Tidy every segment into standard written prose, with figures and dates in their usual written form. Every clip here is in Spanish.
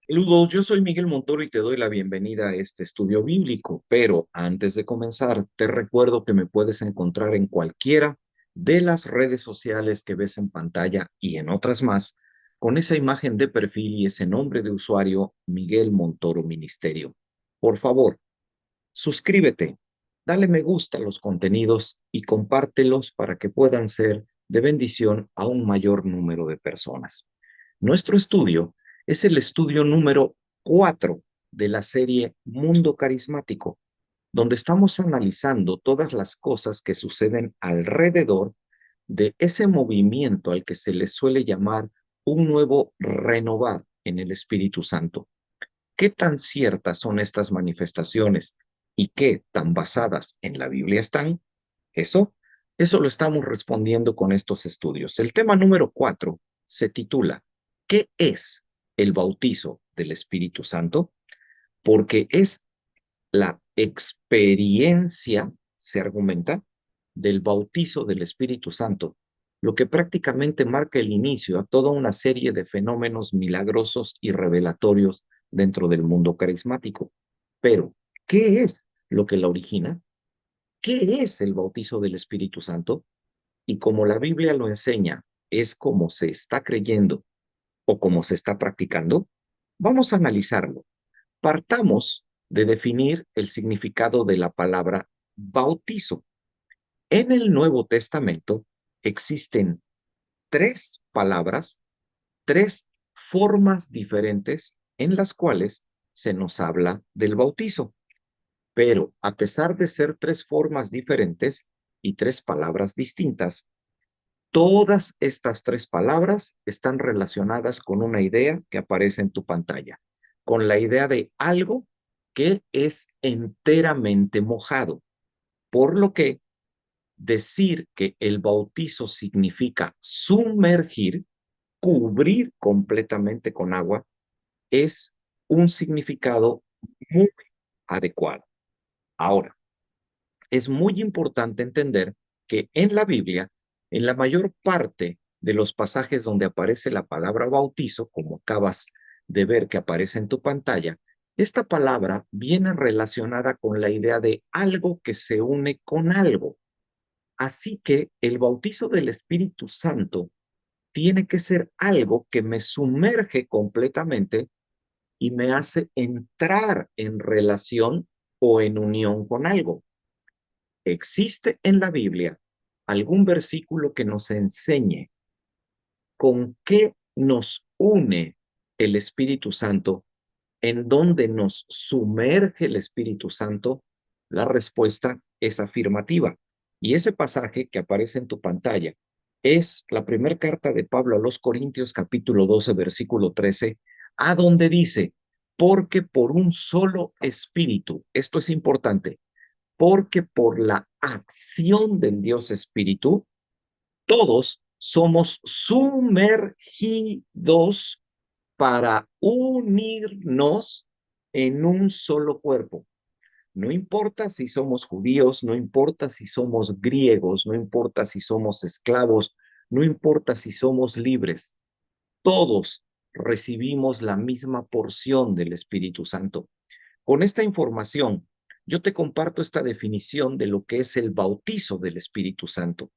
Saludos, yo soy Miguel Montoro y te doy la bienvenida a este estudio bíblico, pero antes de comenzar, te recuerdo que me puedes encontrar en cualquiera de las redes sociales que ves en pantalla y en otras más, con esa imagen de perfil y ese nombre de usuario, Miguel Montoro Ministerio. Por favor, suscríbete, dale me gusta a los contenidos y compártelos para que puedan ser de bendición a un mayor número de personas. Nuestro estudio es el estudio número 4 de la serie Mundo Carismático, donde estamos analizando todas las cosas que suceden alrededor de ese movimiento al que se le suele llamar un nuevo renovar en el Espíritu Santo. ¿Qué tan ciertas son estas manifestaciones y qué tan basadas en la Biblia están? Eso, eso lo estamos respondiendo con estos estudios. El tema número 4 se titula ¿Qué es el bautizo del Espíritu Santo? Porque es la experiencia, se argumenta, del bautizo del Espíritu Santo, lo que prácticamente marca el inicio a toda una serie de fenómenos milagrosos y revelatorios dentro del mundo carismático. Pero, ¿qué es lo que la origina? ¿Qué es el bautizo del Espíritu Santo? Y como la Biblia lo enseña, es como se está creyendo o como se está practicando, vamos a analizarlo. Partamos de definir el significado de la palabra bautizo. En el Nuevo Testamento existen tres palabras, tres formas diferentes en las cuales se nos habla del bautizo. Pero a pesar de ser tres formas diferentes y tres palabras distintas, todas estas tres palabras están relacionadas con una idea que aparece en tu pantalla, con la idea de algo que es enteramente mojado, por lo que decir que el bautizo significa sumergir, cubrir completamente con agua, es un significado muy adecuado. Ahora, es muy importante entender que en la Biblia, en la mayor parte de los pasajes donde aparece la palabra bautizo, como acabas de ver que aparece en tu pantalla, esta palabra viene relacionada con la idea de algo que se une con algo. Así que el bautizo del Espíritu Santo tiene que ser algo que me sumerge completamente y me hace entrar en relación o en unión con algo. ¿Existe en la Biblia algún versículo que nos enseñe con qué nos une el Espíritu Santo, en donde nos sumerge el Espíritu Santo? La respuesta es afirmativa. Y ese pasaje que aparece en tu pantalla es la primera carta de Pablo a los Corintios, capítulo 12, versículo 13, a donde dice, porque por un solo espíritu, esto es importante, porque por la acción del Dios Espíritu, todos somos sumergidos para unirnos en un solo cuerpo. No importa si somos judíos, no importa si somos griegos, no importa si somos esclavos, no importa si somos libres, todos recibimos la misma porción del Espíritu Santo. Con esta información, yo te comparto esta definición de lo que es el bautizo del Espíritu Santo.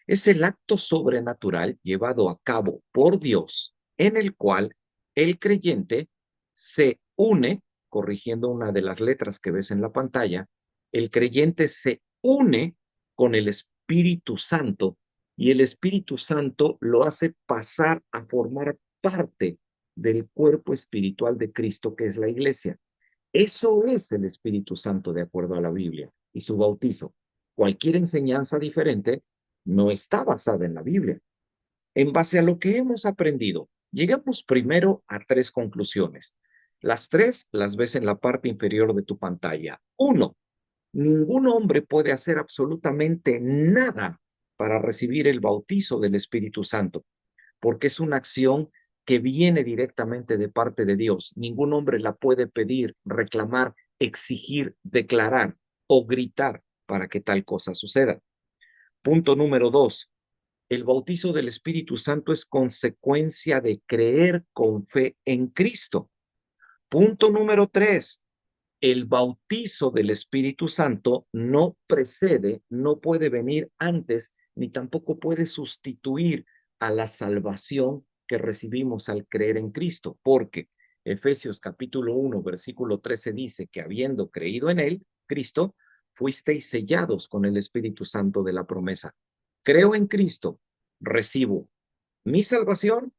Es el acto sobrenatural llevado a cabo por Dios en el cual el creyente se une, corrigiendo una de las letras que ves en la pantalla, el creyente se une con el Espíritu Santo y el Espíritu Santo lo hace pasar a formar parte del cuerpo espiritual de Cristo, que es la iglesia. Eso es el Espíritu Santo de acuerdo a la Biblia y su bautizo. Cualquier enseñanza diferente no está basada en la Biblia. En base a lo que hemos aprendido, llegamos primero a tres conclusiones. Las tres las ves en la parte inferior de tu pantalla. Uno, ningún hombre puede hacer absolutamente nada para recibir el bautizo del Espíritu Santo, porque es una acción que viene directamente de parte de Dios. Ningún hombre la puede pedir, reclamar, exigir, declarar o gritar para que tal cosa suceda. Punto número dos, el bautizo del Espíritu Santo es consecuencia de creer con fe en Cristo. Punto número 3. El bautizo del Espíritu Santo no precede, no puede venir antes, ni tampoco puede sustituir a la salvación que recibimos al creer en Cristo, porque Efesios capítulo 1, versículo 13 dice que habiendo creído en él, Cristo, fuisteis sellados con el Espíritu Santo de la promesa. Creo en Cristo, recibo mi salvación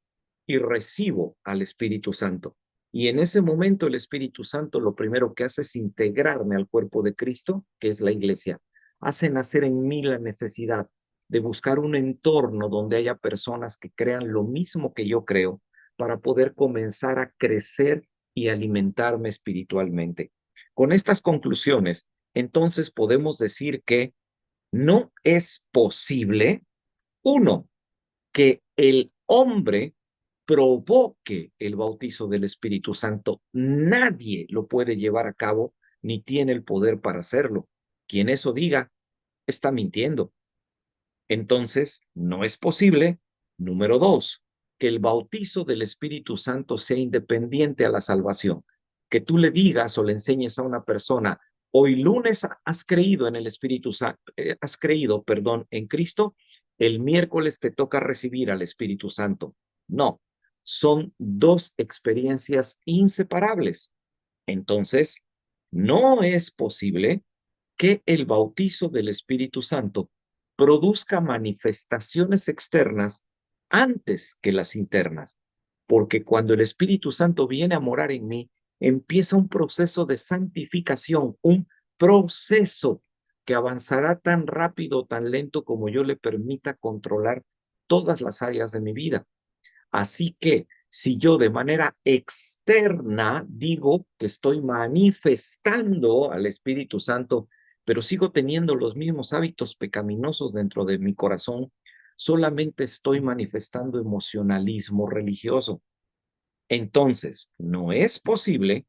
y recibo al Espíritu Santo. Y en ese momento el Espíritu Santo lo primero que hace es integrarme al cuerpo de Cristo, que es la iglesia. Hace nacer en mí la necesidad de buscar un entorno donde haya personas que crean lo mismo que yo creo para poder comenzar a crecer y alimentarme espiritualmente. Con estas conclusiones, entonces podemos decir que no es posible, uno, que el hombre provoque el bautizo del Espíritu Santo. Nadie lo puede llevar a cabo ni tiene el poder para hacerlo. Quien eso diga está mintiendo. Entonces, no es posible, número 2, que el bautizo del Espíritu Santo sea independiente a la salvación. Que tú le digas o le enseñes a una persona, hoy lunes has creído en el Espíritu Santo, has creído, perdón, en Cristo, el miércoles te toca recibir al Espíritu Santo. No, son dos experiencias inseparables. Entonces, no es posible que el bautizo del Espíritu Santo produzca manifestaciones externas antes que las internas, porque cuando el Espíritu Santo viene a morar en mí, empieza un proceso de santificación, un proceso que avanzará tan rápido, tan lento como yo le permita controlar todas las áreas de mi vida. Así que si yo de manera externa digo que estoy manifestando al Espíritu Santo, pero sigo teniendo los mismos hábitos pecaminosos dentro de mi corazón, solamente estoy manifestando emocionalismo religioso. Entonces, no es posible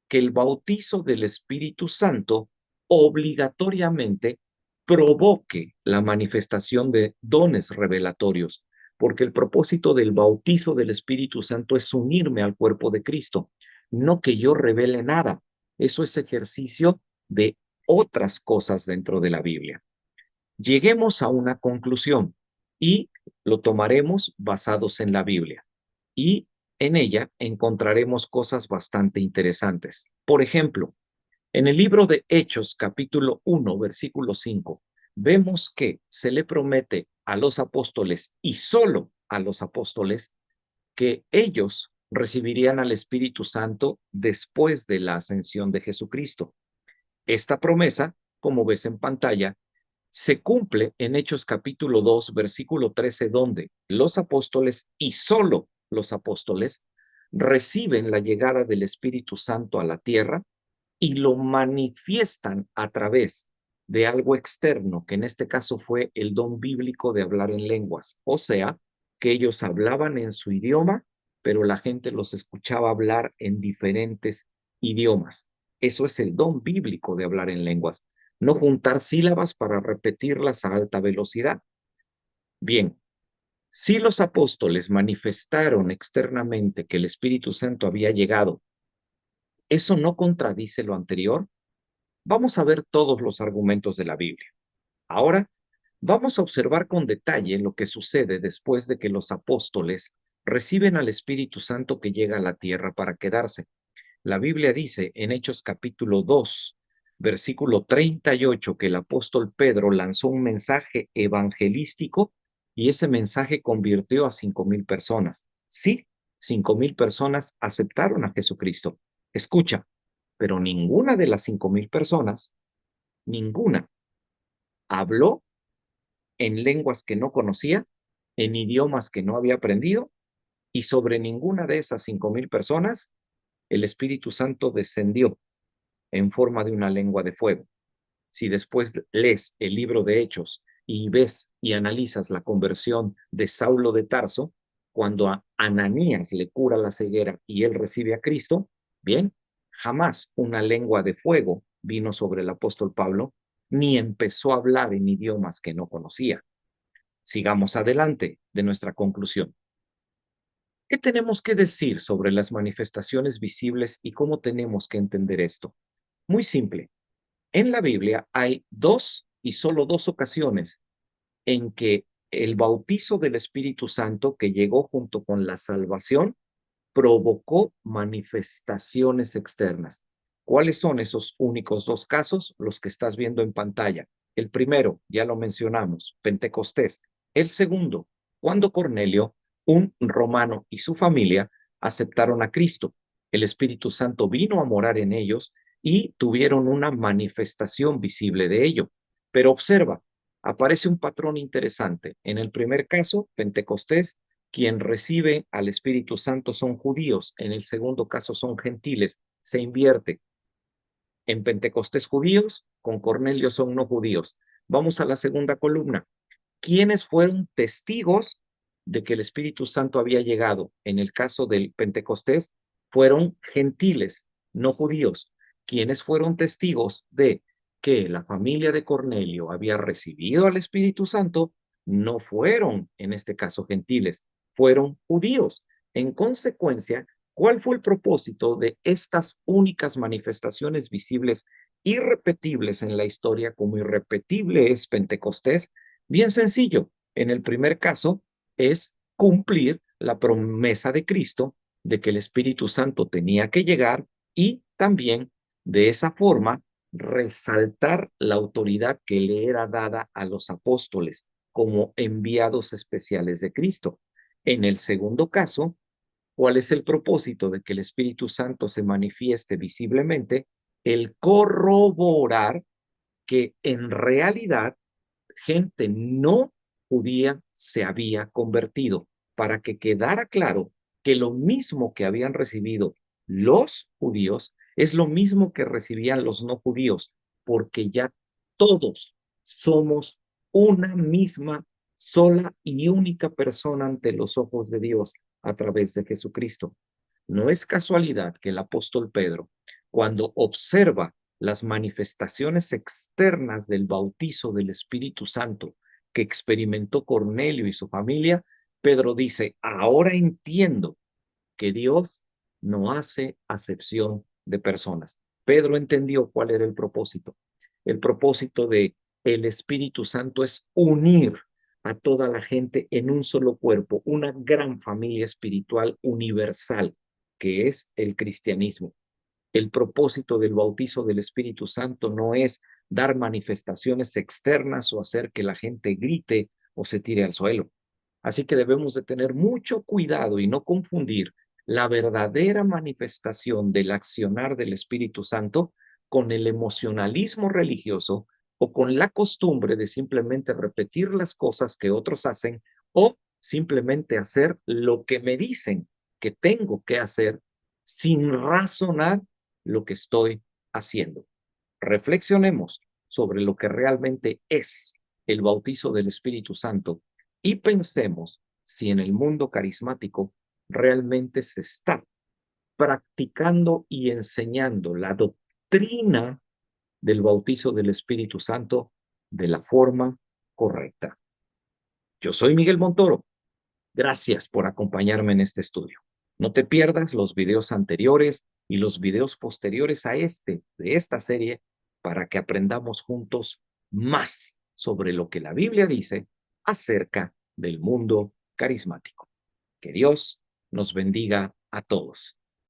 que el bautizo del Espíritu Santo obligatoriamente provoque la manifestación de dones revelatorios, porque el propósito del bautizo del Espíritu Santo es unirme al cuerpo de Cristo, no que yo revele nada. Eso es ejercicio de otras cosas dentro de la Biblia. Lleguemos a una conclusión y lo tomaremos basados en la Biblia. Y en ella encontraremos cosas bastante interesantes. Por ejemplo, en el libro de Hechos, capítulo 1, versículo 5, vemos que se le promete a los apóstoles y solo a los apóstoles que ellos recibirían al Espíritu Santo después de la ascensión de Jesucristo. Esta promesa, como ves en pantalla, se cumple en Hechos capítulo 2, versículo 13, donde los apóstoles y solo los apóstoles reciben la llegada del Espíritu Santo a la tierra y lo manifiestan a través de algo externo, que en este caso fue el don bíblico de hablar en lenguas. O sea, que ellos hablaban en su idioma, pero la gente los escuchaba hablar en diferentes idiomas. Eso es el don bíblico de hablar en lenguas. No juntar sílabas para repetirlas a alta velocidad. Bien, si los apóstoles manifestaron externamente que el Espíritu Santo había llegado, ¿eso no contradice lo anterior? Vamos a ver todos los argumentos de la Biblia. Ahora, vamos a observar con detalle lo que sucede después de que los apóstoles reciben al Espíritu Santo que llega a la tierra para quedarse. La Biblia dice en Hechos capítulo 2, versículo 38, que el apóstol Pedro lanzó un mensaje evangelístico y ese mensaje convirtió a 5,000 personas. Sí, 5,000 personas aceptaron a Jesucristo. Escucha, pero ninguna de las 5,000 personas, ninguna, habló en lenguas que no conocía, en idiomas que no había aprendido, y sobre ninguna de esas 5,000 personas el Espíritu Santo descendió en forma de una lengua de fuego. Si después lees el libro de Hechos y ves y analizas la conversión de Saulo de Tarso, cuando a Ananías le cura la ceguera y él recibe a Cristo, bien, jamás una lengua de fuego vino sobre el apóstol Pablo, ni empezó a hablar en idiomas que no conocía. Sigamos adelante de nuestra conclusión. ¿Qué tenemos que decir sobre las manifestaciones visibles y cómo tenemos que entender esto? Muy simple. En la Biblia hay dos y solo dos ocasiones en que el bautizo del Espíritu Santo que llegó junto con la salvación provocó manifestaciones externas. ¿Cuáles son esos únicos dos casos? Los que estás viendo en pantalla. El primero, ya lo mencionamos, Pentecostés. El segundo, cuando Cornelio, un romano y su familia aceptaron a Cristo. El Espíritu Santo vino a morar en ellos y tuvieron una manifestación visible de ello. Pero observa, aparece un patrón interesante. En el primer caso, Pentecostés, quien recibe al Espíritu Santo son judíos, en el segundo caso son gentiles, se invierte. En Pentecostés judíos, con Cornelio son no judíos. Vamos a la segunda columna. ¿Quiénes fueron testigos de que el Espíritu Santo había llegado? En el caso del Pentecostés, fueron gentiles, no judíos. ¿Quiénes fueron testigos de que la familia de Cornelio había recibido al Espíritu Santo? No fueron, en este caso, gentiles, fueron judíos. En consecuencia, ¿cuál fue el propósito de estas únicas manifestaciones visibles irrepetibles en la historia, como irrepetible es Pentecostés? Bien sencillo. En el primer caso es cumplir la promesa de Cristo de que el Espíritu Santo tenía que llegar y también de esa forma resaltar la autoridad que le era dada a los apóstoles como enviados especiales de Cristo. En el segundo caso, ¿cuál es el propósito de que el Espíritu Santo se manifieste visiblemente? El corroborar que en realidad gente no judía se había convertido, para que quedara claro que lo mismo que habían recibido los judíos es lo mismo que recibían los no judíos, porque ya todos somos una misma, sola y única persona ante los ojos de Dios a través de Jesucristo. No es casualidad que el apóstol Pedro, cuando observa las manifestaciones externas del bautizo del Espíritu Santo que experimentó Cornelio y su familia, Pedro dice, ahora entiendo que Dios no hace acepción de personas. Pedro entendió cuál era el propósito. El propósito de el Espíritu Santo es unir a toda la gente en un solo cuerpo, una gran familia espiritual universal, que es el cristianismo. El propósito del bautizo del Espíritu Santo no es dar manifestaciones externas o hacer que la gente grite o se tire al suelo. Así que debemos de tener mucho cuidado y no confundir la verdadera manifestación del accionar del Espíritu Santo con el emocionalismo religioso o con la costumbre de simplemente repetir las cosas que otros hacen o simplemente hacer lo que me dicen que tengo que hacer sin razonar lo que estoy haciendo. Reflexionemos sobre lo que realmente es el bautizo del Espíritu Santo y pensemos si en el mundo carismático realmente se está practicando y enseñando la doctrina del bautizo del Espíritu Santo de la forma correcta. Yo soy Miguel Montoro. Gracias por acompañarme en este estudio. No te pierdas los videos anteriores y los videos posteriores a este, de esta serie, para que aprendamos juntos más sobre lo que la Biblia dice acerca del mundo carismático. Que Dios nos bendiga a todos.